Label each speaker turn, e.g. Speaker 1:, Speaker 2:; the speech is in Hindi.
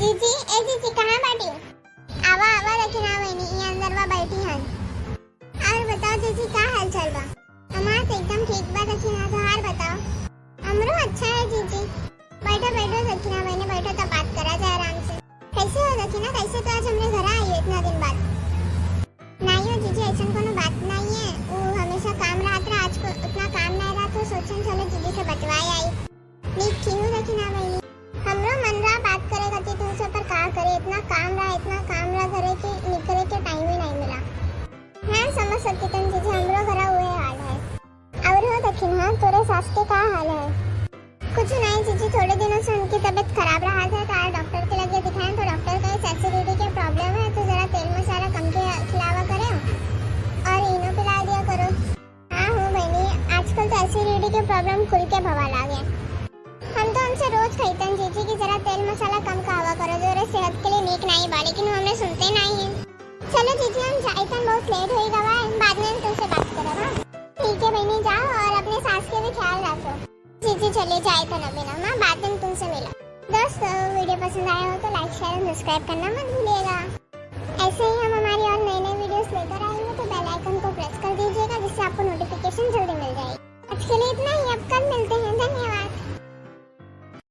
Speaker 1: जीजी ए जीजी कहाँ बैठी? आवा आवा लेकिन आ वही ये अंदर वा बैठी हन। और बताओ जीजी क्या हाल चाल बा? हमारा तो एकदम ठीक बा लेकिन आज हार बताओ। हमरो अच्छा है जीजी। बैठो बैठो दक्षिणा बहने बैठो तो बात करा जाए आराम से। कैसे हो दक्षिणा? कैसे तो आज हमने घर आई हो इतना दिन बाद? नहीं हो जीजी ऐसा कोनो बात नहीं है। वो हमेशा काम रहता रहा, आज को उतना काम नहीं रहा तो सोचन चलो जीजी से बतवाई आई। नीक ठीक हो दक्षिणा बहनी। हमरो मन रहा बात करे कती तुमसे पर का करे, इतना काम रहा घरे के निकले के टाइम ही नहीं मिला। हाँ समझ सकती तुम जीजी, हमरो घरा हुए हाल है। और हो दक्षिणा तोरे सास के का हाल है? कुछ नहीं जीजी, थोड़े दिनों से उनकी तबीयत खराब रहा था तो आज डॉक्टर के लगे दिखाएं तो डॉक्टर कहे एसिडिटी के प्रॉब्लम है तो जरा तेल मसाला कम के खिलावा करो और इनो पिला दिया करो। हाँ हो बहनी, आजकल तो एसिडिटी के प्रॉब्लम खुल के भवा लागे। हम तो उनसे रोज कहते हैं जीजी की जरा तेल मसाला कम खावा करो, जो सेहत के लिए नीक नहीं बा, लेकिन हमें सुनते नहीं है। चलो जीजी हम जाए, बहुत लेट हो गवा है, बाद में तुमसे बात करें। हाँ ठीक है बहनी, जाओ और अपने सास के भी ख्याल रखो। जीजी चले जाए तो न बिना माँ, बाद में तुमसे मिला। दोस्तों वीडियो पसंद आया हो तो लाइक शेयर और सब्सक्राइब करना मत भूलिएगा। ऐसे ही हम हमारी और नई नई वीडियोस लेकर